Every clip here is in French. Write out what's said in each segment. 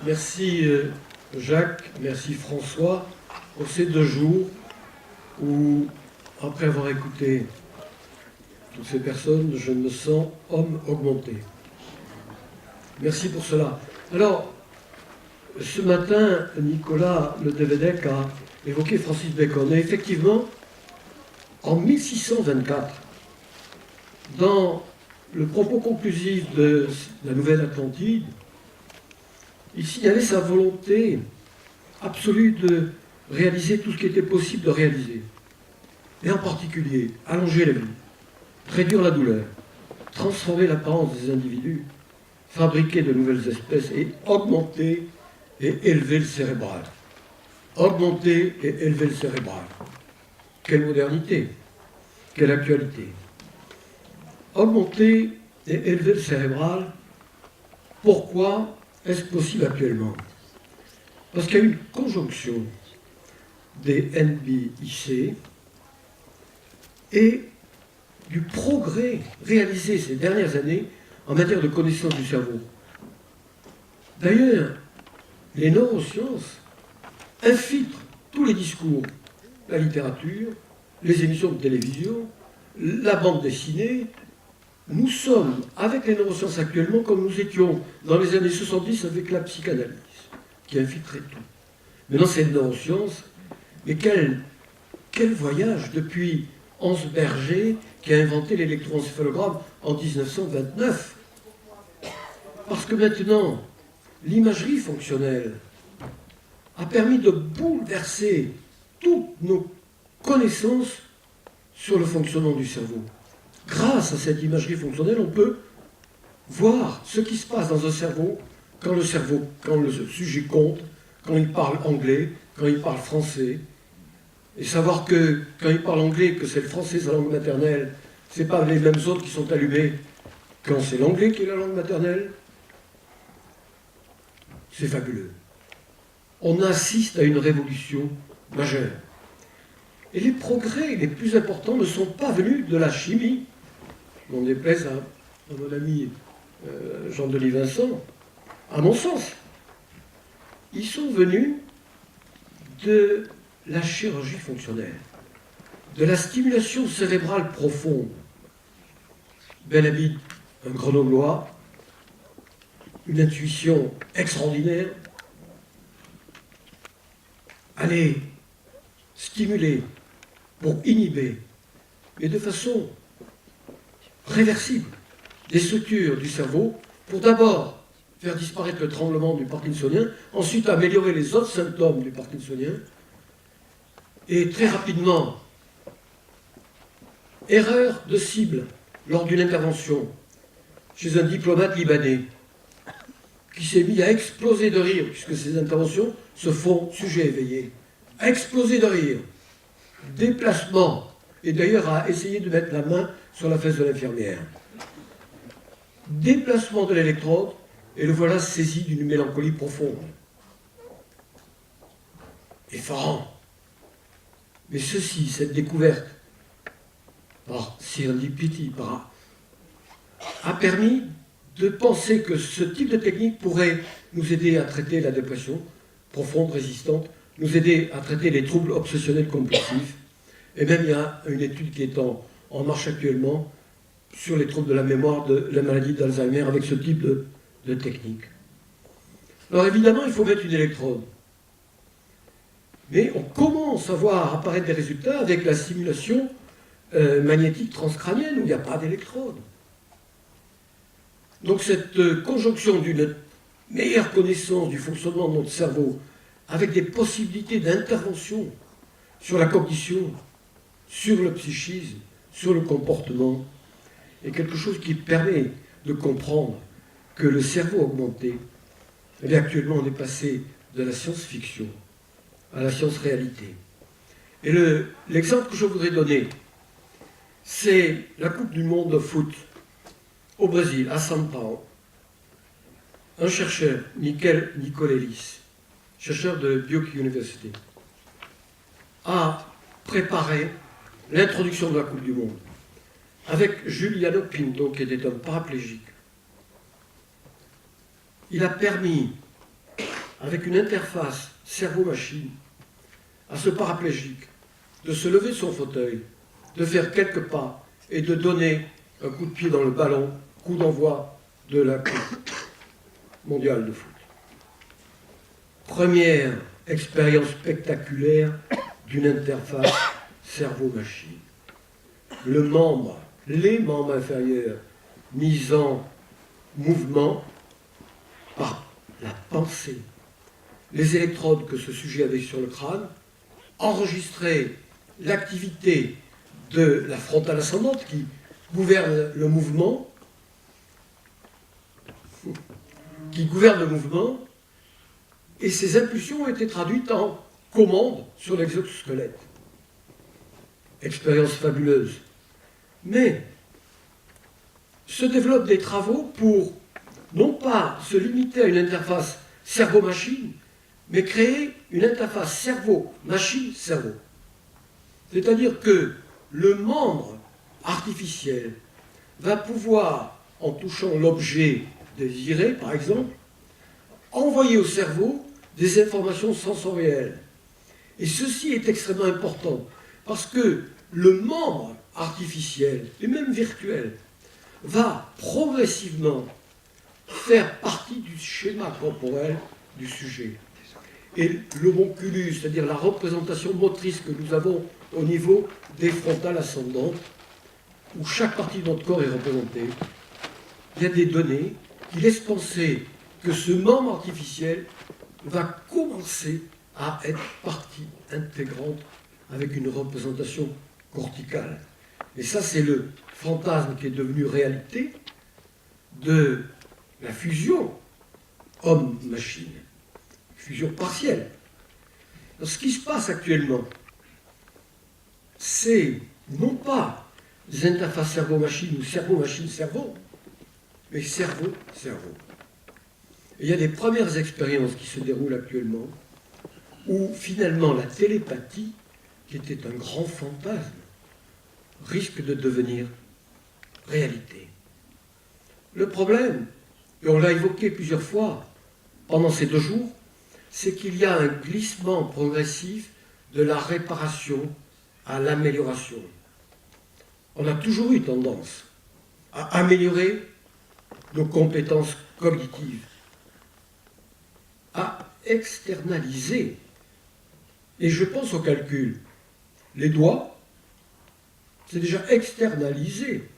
Merci Jacques, merci François pour ces 2 jours où, après avoir écouté toutes ces personnes, je me sens homme augmenté. Merci pour cela. Alors, ce matin, Nicolas Le Devedec a évoqué Francis Bacon. Et effectivement, en 1624, dans le propos conclusif de la Nouvelle Atlantide, il signalait sa volonté absolue de réaliser tout ce qui était possible de réaliser. Et en particulier, allonger la vie, réduire la douleur, transformer l'apparence des individus, fabriquer de nouvelles espèces et augmenter et élever le cérébral. Augmenter et élever le cérébral. Quelle modernité, quelle actualité. Augmenter et élever le cérébral, pourquoi est-ce possible actuellement? Parce qu'il y a une conjonction des NBIC et du progrès réalisé ces dernières années en matière de connaissance du cerveau. D'ailleurs, les neurosciences infiltrent tous les discours, la littérature, les émissions de télévision, la bande dessinée. Nous sommes, avec les neurosciences actuellement, comme nous étions dans les années 70 avec la psychanalyse, qui infiltrait tout. Maintenant, c'est une neuroscience, mais quel voyage depuis Hans Berger, qui a inventé l'électroencéphalogramme en 1929. Parce que maintenant, l'imagerie fonctionnelle a permis de bouleverser toutes nos connaissances sur le fonctionnement du cerveau. Grâce à cette imagerie fonctionnelle, on peut voir ce qui se passe dans un cerveau, quand le sujet compte, quand il parle anglais, quand il parle français, et savoir que quand il parle anglais, que c'est le français sa langue maternelle, c'est pas les mêmes autres qui sont allumés quand c'est l'anglais qui est la langue maternelle. C'est fabuleux. On assiste à une révolution majeure. Et les progrès les plus importants ne sont pas venus de la chimie. On déplaise à mon ami Jean-Denis Vincent, à mon sens. Ils sont venus de la chirurgie fonctionnelle, de la stimulation cérébrale profonde. Benhabid, un grenoblois, une intuition extraordinaire, aller stimuler pour inhiber, mais de façon réversible, des structures du cerveau pour d'abord faire disparaître le tremblement du parkinsonien, ensuite améliorer les autres symptômes du parkinsonien, et très rapidement, erreur de cible lors d'une intervention chez un diplomate libanais qui s'est mis à exploser de rire, puisque ces interventions se font sujet éveillé. À exploser de rire. Déplacement. Et d'ailleurs à essayer de mettre la main sur la fesse de l'infirmière. Déplacement de l'électrode, et le voilà saisi d'une mélancolie profonde. Effarant. Mais ceci, cette découverte, par serendipity, a permis de penser que ce type de technique pourrait nous aider à traiter la dépression profonde, résistante, nous aider à traiter les troubles obsessionnels compulsifs. Et même il y a une étude qui est en marche actuellement sur les troubles de la mémoire de la maladie d'Alzheimer avec ce type de technique. Alors évidemment, il faut mettre une électrode. Mais on commence à voir apparaître des résultats avec la stimulation magnétique transcrânienne où il n'y a pas d'électrode. Donc cette conjonction d'une meilleure connaissance du fonctionnement de notre cerveau avec des possibilités d'intervention sur la cognition, sur le psychisme, sur le comportement, est quelque chose qui permet de comprendre que le cerveau augmenté, et actuellement on est passé de la science-fiction à la science-réalité. Et l'exemple que je voudrais donner, c'est la Coupe du Monde de foot au Brésil, à São Paulo. Un chercheur, Miquel Nicolelis, chercheur de Duke University, a préparé l'introduction de la Coupe du Monde avec Juliano Pinto, qui était un paraplégique. Il a permis avec une interface cerveau-machine, à ce paraplégique de se lever de son fauteuil, de faire quelques pas et de donner un coup de pied dans le ballon, coup d'envoi de la Coupe mondiale de foot. Première expérience spectaculaire d'une interface cerveau-machine. Les membres inférieurs mis en mouvement par la pensée. Les électrodes que ce sujet avait sur le crâne enregistraient l'activité de la frontale ascendante qui gouverne le mouvement, et ces impulsions ont été traduites en commandes sur l'exosquelette. Expérience fabuleuse. Mais se développent des travaux pour non pas se limiter à une interface cerveau-machine, mais créer une interface cerveau-machine-cerveau. C'est-à-dire que le membre artificiel va pouvoir, en touchant l'objet désiré, par exemple, envoyer au cerveau des informations sensorielles. Et ceci est extrêmement important, parce que le membre artificiel, et même virtuel, va progressivement faire partie du schéma corporel du sujet. Et l'homonculus, c'est-à-dire la représentation motrice que nous avons au niveau des frontales ascendantes, où chaque partie de notre corps est représentée, il y a des données qui laissent penser que ce membre artificiel va commencer à être partie intégrante avec une représentation corticale. Et ça, c'est le fantasme qui est devenu réalité de la fusion homme-machine, fusion partielle. Alors, ce qui se passe actuellement, c'est non pas des interfaces cerveau-machine ou cerveau-machine-cerveau, mais cerveau-cerveau. Il y a des premières expériences qui se déroulent actuellement où finalement la télépathie, qui était un grand fantasme, risque de devenir réalité. Le problème, et on l'a évoqué plusieurs fois pendant ces 2 jours, c'est qu'il y a un glissement progressif de la réparation à l'amélioration. On a toujours eu tendance à améliorer nos compétences cognitives, à externaliser. Et je pense au calcul. Les doigts, c'est déjà externaliser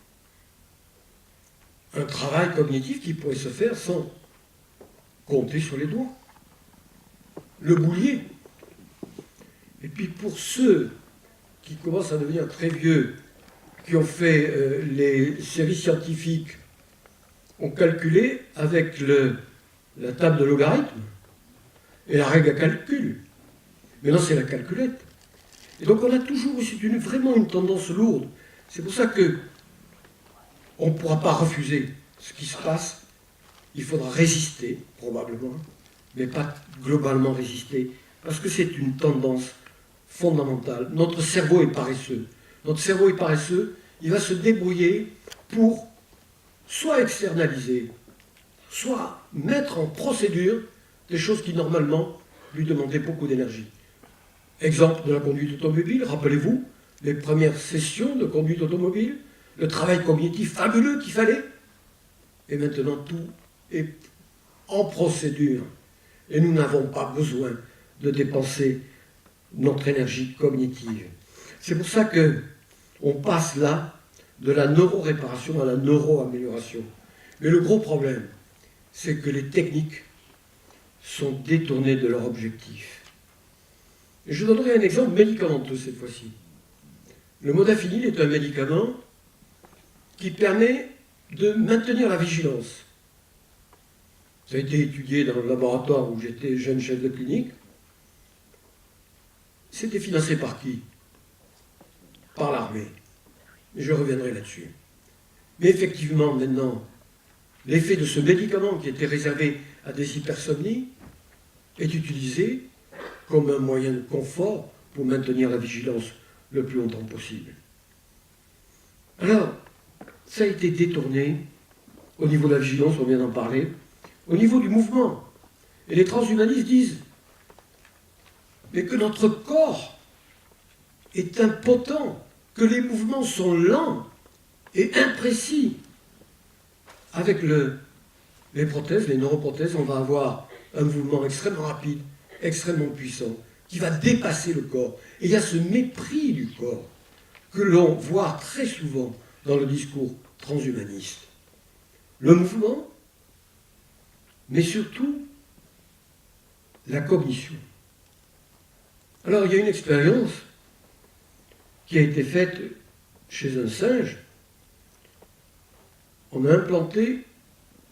un travail cognitif qui pourrait se faire sans compter sur les doigts. Le boulier. Et puis pour ceux qui commencent à devenir très vieux, qui ont fait les séries scientifiques, ont calculé avec la table de logarithme et la règle à calcul. Maintenant, c'est la calculette. Et donc, on a toujours aussi vraiment une tendance lourde. C'est pour ça que on ne pourra pas refuser ce qui se passe. Il faudra résister, probablement, mais pas globalement résister, parce que c'est une tendance fondamentale. Notre cerveau est paresseux. Notre cerveau est paresseux, il va se débrouiller pour soit externaliser, soit mettre en procédure des choses qui, normalement, lui demandaient beaucoup d'énergie. Exemple de la conduite automobile, rappelez-vous, les premières sessions de conduite automobile, le travail cognitif fabuleux qu'il fallait, et maintenant tout est en procédure. Et nous n'avons pas besoin de dépenser notre énergie cognitive. C'est pour ça qu'on passe là de la neuroréparation à la neuroamélioration. Mais le gros problème, c'est que les techniques sont détournées de leur objectif. Et je donnerai un exemple médicamenteux cette fois-ci. Le modafinil est un médicament qui permet de maintenir la vigilance. Ça a été étudié dans le laboratoire où j'étais jeune chef de clinique. C'était financé par qui? Par l'armée. Je reviendrai là-dessus. Mais effectivement, maintenant, l'effet de ce médicament qui était réservé à des hypersomnies est utilisé comme un moyen de confort pour maintenir la vigilance le plus longtemps possible. Alors, ça a été détourné au niveau de la vigilance, on vient d'en parler, au niveau du mouvement. Et les transhumanistes disent mais que notre corps est impotent, que les mouvements sont lents et imprécis. Avec les prothèses, les neuroprothèses, on va avoir un mouvement extrêmement rapide, extrêmement puissant, qui va dépasser le corps. Et il y a ce mépris du corps que l'on voit très souvent dans le discours transhumaniste. Le mouvement, mais surtout la cognition. Alors il y a une expérience qui a été faite chez un singe. On a implanté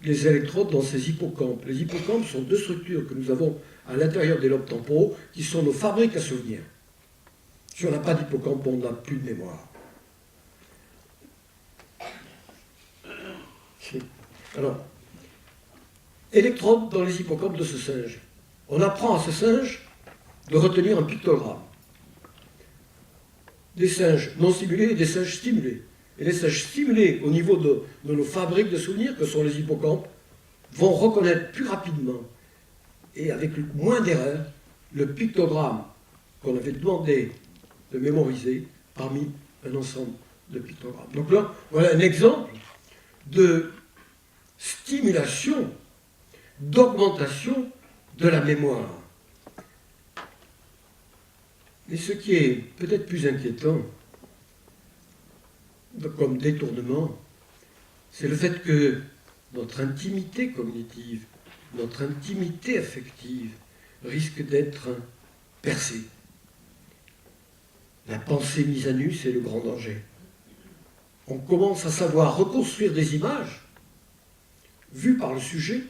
les électrodes dans ses hippocampes. Les hippocampes sont deux structures que nous avons à l'intérieur des lobes temporaux qui sont nos fabriques à souvenirs. Si on n'a pas d'hippocampe, on n'a plus de mémoire. Alors, électrode dans les hippocampes de ce singe. On apprend à ce singe de retenir un pictogramme. Des singes non stimulés et des singes stimulés. Et les singes stimulés au niveau de nos fabriques de souvenirs, que sont les hippocampes, vont reconnaître plus rapidement et avec moins d'erreurs le pictogramme qu'on avait demandé de mémoriser parmi un ensemble de pictogrammes. Donc là, voilà un exemple de stimulation, d'augmentation de la mémoire. Mais ce qui est peut-être plus inquiétant, comme détournement, c'est le fait que notre intimité cognitive, notre intimité affective risque d'être percée. La pensée mise à nu, c'est le grand danger. On commence à savoir reconstruire des images vues par le sujet,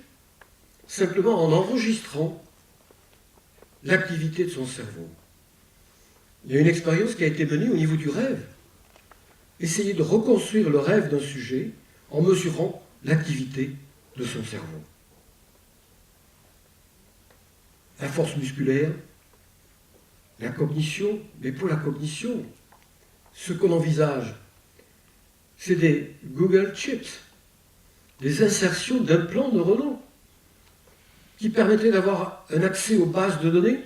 simplement en enregistrant l'activité de son cerveau. Il y a une expérience qui a été menée au niveau du rêve. Essayer de reconstruire le rêve d'un sujet en mesurant l'activité de son cerveau. La force musculaire, la cognition, mais pour la cognition, ce qu'on envisage, c'est des Google Chips, des insertions d'implants neuronaux qui permettraient d'avoir un accès aux bases de données,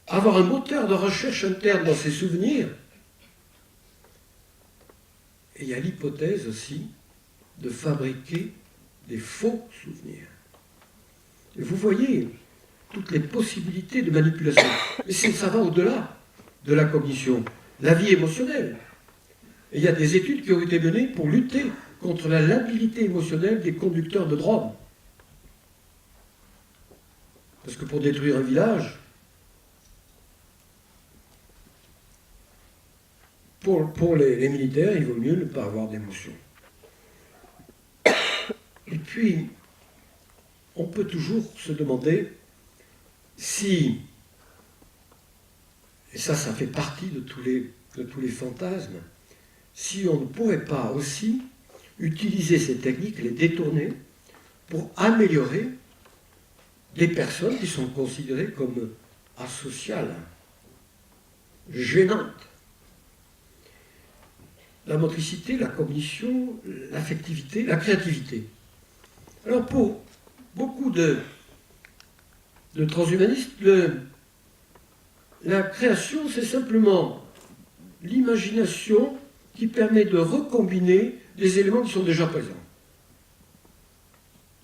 avoir un moteur de recherche interne dans ses souvenirs. Et il y a l'hypothèse aussi de fabriquer des faux souvenirs. Et vous voyez toutes les possibilités de manipulation. Mais ça va au-delà de la cognition, la vie émotionnelle. Et il y a des études qui ont été menées pour lutter contre la labilité émotionnelle des conducteurs de drogue. Parce que pour détruire un village, pour les militaires, il vaut mieux ne pas avoir d'émotion. Et puis, on peut toujours se demander si, et ça fait partie de tous les fantasmes, si on ne pourrait pas aussi utiliser ces techniques, les détourner, pour améliorer des personnes qui sont considérées comme asociales, gênantes. La motricité, la cognition, l'affectivité, la créativité. Alors pour beaucoup de transhumanistes, la création, c'est simplement l'imagination qui permet de recombiner des éléments qui sont déjà présents.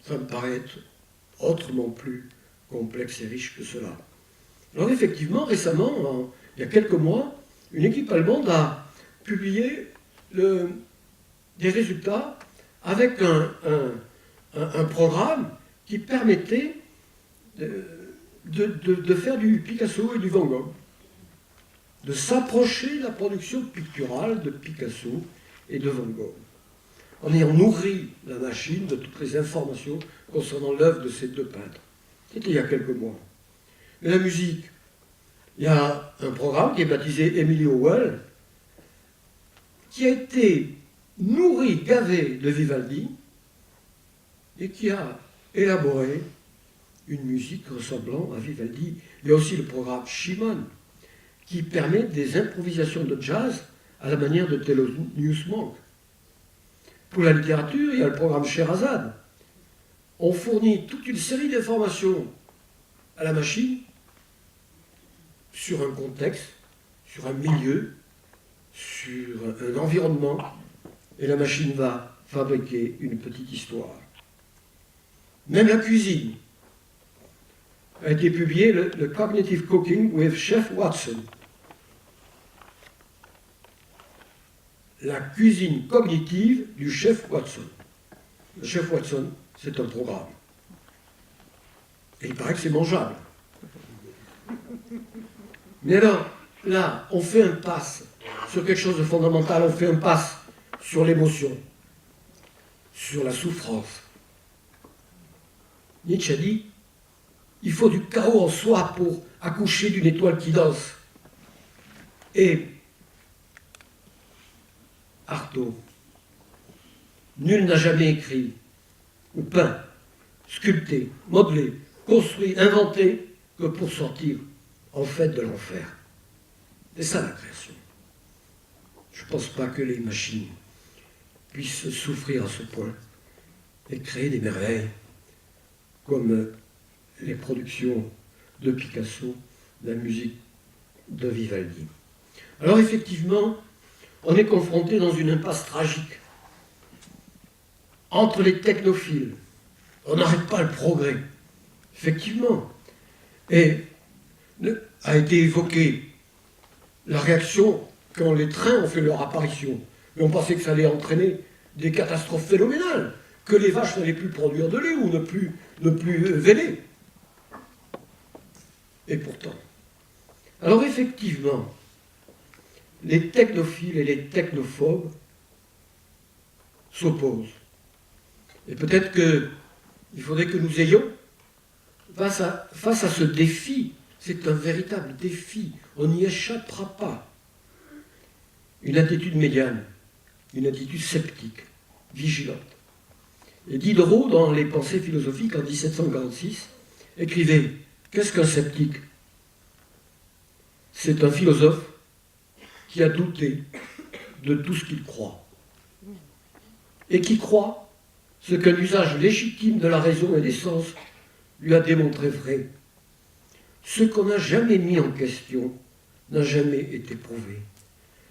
Ça me paraît être autrement plus complexe et riche que cela. Alors effectivement, récemment, il y a quelques mois, une équipe allemande a publié des résultats avec un programme qui permettait de faire du Picasso et du Van Gogh, de s'approcher de la production picturale de Picasso et de Van Gogh, en ayant nourri la machine de toutes les informations concernant l'œuvre de ces deux peintres. C'était il y a quelques mois. Mais la musique, il y a un programme qui est baptisé Emily Howell, qui a été nourri, gavé de Vivaldi, et qui a élaboré une musique ressemblant à Vivaldi. Il y a aussi le programme Schumann, qui permet des improvisations de jazz à la manière de Thelonious Monk. Pour la littérature, il y a le programme Sherazade, on fournit toute une série d'informations à la machine sur un contexte, sur un milieu, sur un environnement, et la machine va fabriquer une petite histoire. Même la cuisine a été publié, le Cognitive Cooking with Chef Watson. La cuisine cognitive du chef Watson. Le chef Watson, c'est un programme. Et il paraît que c'est mangeable. Mais alors, là, on fait un pass sur quelque chose de fondamental, on fait un pass sur l'émotion, sur la souffrance. Nietzsche a dit, il faut du chaos en soi pour accoucher d'une étoile qui danse. Et Artaud, nul n'a jamais écrit, ou peint, sculpté, modelé, construit, inventé, que pour sortir, en fait, de l'enfer. C'est ça la création. Je ne pense pas que les machines puissent souffrir à ce point et créer des merveilles comme les productions de Picasso, la musique de Vivaldi. Alors effectivement, on est confronté dans une impasse tragique entre les technophiles. On n'arrête pas le progrès, effectivement. Et a été évoquée la réaction quand les trains ont fait leur apparition. Et on pensait que ça allait entraîner des catastrophes phénoménales, que les vaches n'allaient plus produire de lait ou ne plus véler. Et pourtant. Alors effectivement, les technophiles et les technophobes s'opposent. Et peut-être qu'il faudrait que nous ayons, face à ce défi, c'est un véritable défi, on n'y échappera pas, une attitude médiane, une attitude sceptique, vigilante. Et Diderot, dans les Pensées philosophiques en 1746, écrivait « Qu'est-ce qu'un sceptique ? C'est un philosophe qui a douté de tout ce qu'il croit, et qui croit ce qu'un usage légitime de la raison et des sens lui a démontré vrai. Ce qu'on n'a jamais mis en question n'a jamais été prouvé.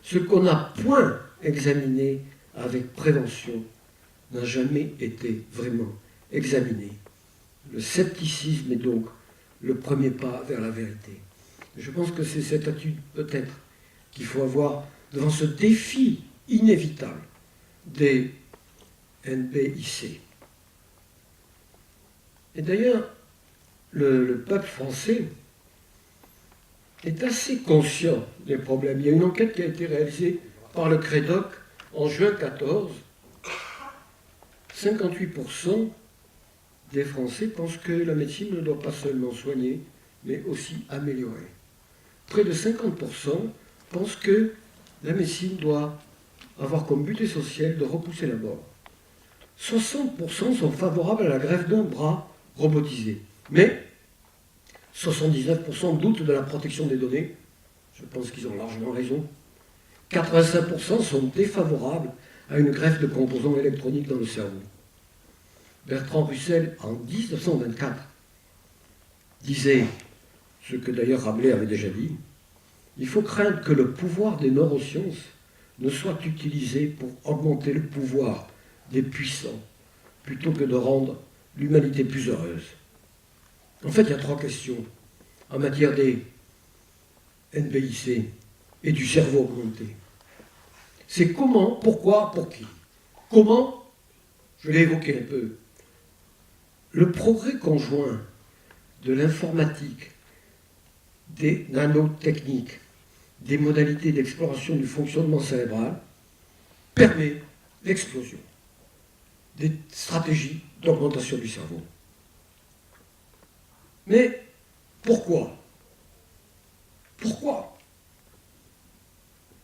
Ce qu'on n'a point examiné avec prévention n'a jamais été vraiment examiné. Le scepticisme est donc le premier pas vers la vérité. Je pense que c'est cette attitude, peut-être, qu'il faut avoir devant ce défi inévitable des NBIC. Et d'ailleurs, le peuple français est assez conscient des problèmes. Il y a une enquête qui a été réalisée par le Crédoc en juin 2014. 58% des Français pensent que la médecine ne doit pas seulement soigner, mais aussi améliorer. Près de 50% pensent que la médecine doit avoir comme but essentiel de repousser la mort. 60% sont favorables à la greffe d'un bras robotisé. Mais 79% doutent de la protection des données. Je pense qu'ils ont largement raison. 85% sont défavorables à une greffe de composants électroniques dans le cerveau. Bertrand Russell, en 1924, disait, ce que d'ailleurs Rabelais avait déjà dit, il faut craindre que le pouvoir des neurosciences ne soit utilisé pour augmenter le pouvoir des puissants, plutôt que de rendre l'humanité plus heureuse. En fait, il y a 3 questions en matière des NBIC et du cerveau augmenté. C'est comment, pourquoi, pour qui. Comment, je l'ai évoqué un peu, le progrès conjoint de l'informatique, des nanotechniques, des modalités d'exploration du fonctionnement cérébral permet l'explosion des stratégies d'augmentation du cerveau. Mais pourquoi ? Pourquoi ?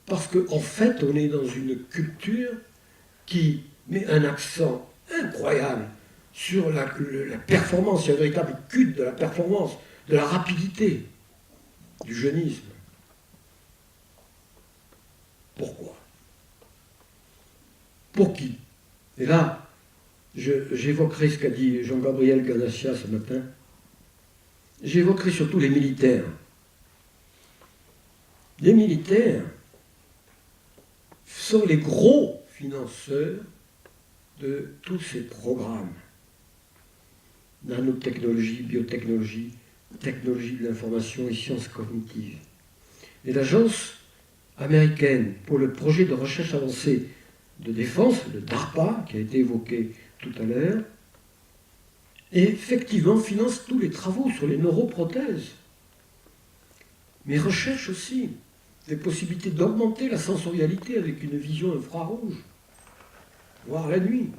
Parce qu'en fait, on est dans une culture qui met un accent incroyable sur la performance. Il y a un véritable culte de la performance, de la rapidité, du jeunisme. Pourquoi ? Pour qui ? Et là, J'évoquerai ce qu'a dit Jean-Gabriel Ganassia ce matin. J'évoquerai surtout les militaires. Les militaires sont les gros financeurs de tous ces programmes. Nanotechnologie, biotechnologie, technologie de l'information et sciences cognitives. Et l'agence américaine pour le projet de recherche avancée de défense, le DARPA, qui a été évoqué tout à l'heure, effectivement finance tous les travaux sur les neuroprothèses, mais recherche aussi des possibilités d'augmenter la sensorialité avec une vision infrarouge, voire la nuit.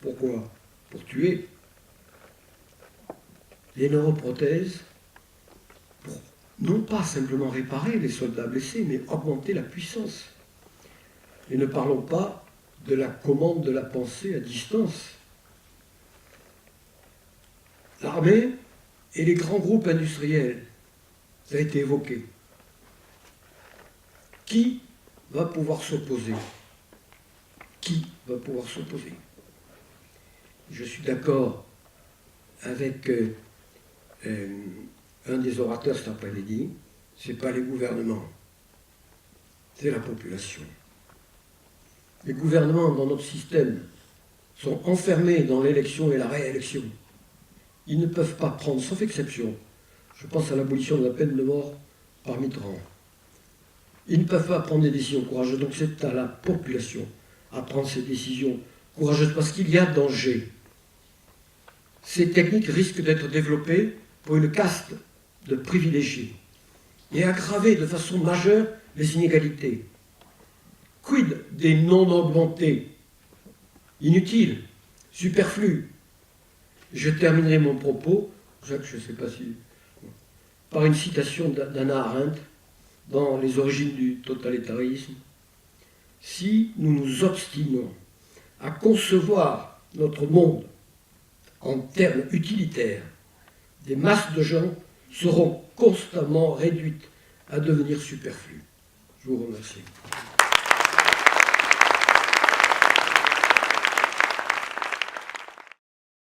Pourquoi? Pour tuer. Les neuroprothèses, pour non pas simplement réparer les soldats blessés, mais augmenter la puissance. Et ne parlons pas de la commande de la pensée à distance. L'armée et les grands groupes industriels, ça a été évoqué. Qui va pouvoir s'opposer? Qui va pouvoir s'opposer? Je suis d'accord avec un des orateurs cet après-midi, ce n'est pas les gouvernements, c'est la population. Les gouvernements dans notre système sont enfermés dans l'élection et la réélection. Ils ne peuvent pas prendre, sauf exception, je pense à l'abolition de la peine de mort par Mitterrand, ils ne peuvent pas prendre des décisions courageuses, donc c'est à la population à prendre ces décisions courageuses, parce qu'il y a danger. Ces techniques risquent d'être développées pour une caste de privilégiés et aggraver de façon majeure les inégalités. Quid des non-augmentés, inutiles, superflus? Je terminerai mon propos, Jacques, je ne sais pas si... par une citation d'Hannah Arendt dans Les origines du totalitarisme. Si nous nous obstinons à concevoir notre monde en termes utilitaires, des masses de gens seront constamment réduites à devenir superflues. Je vous remercie.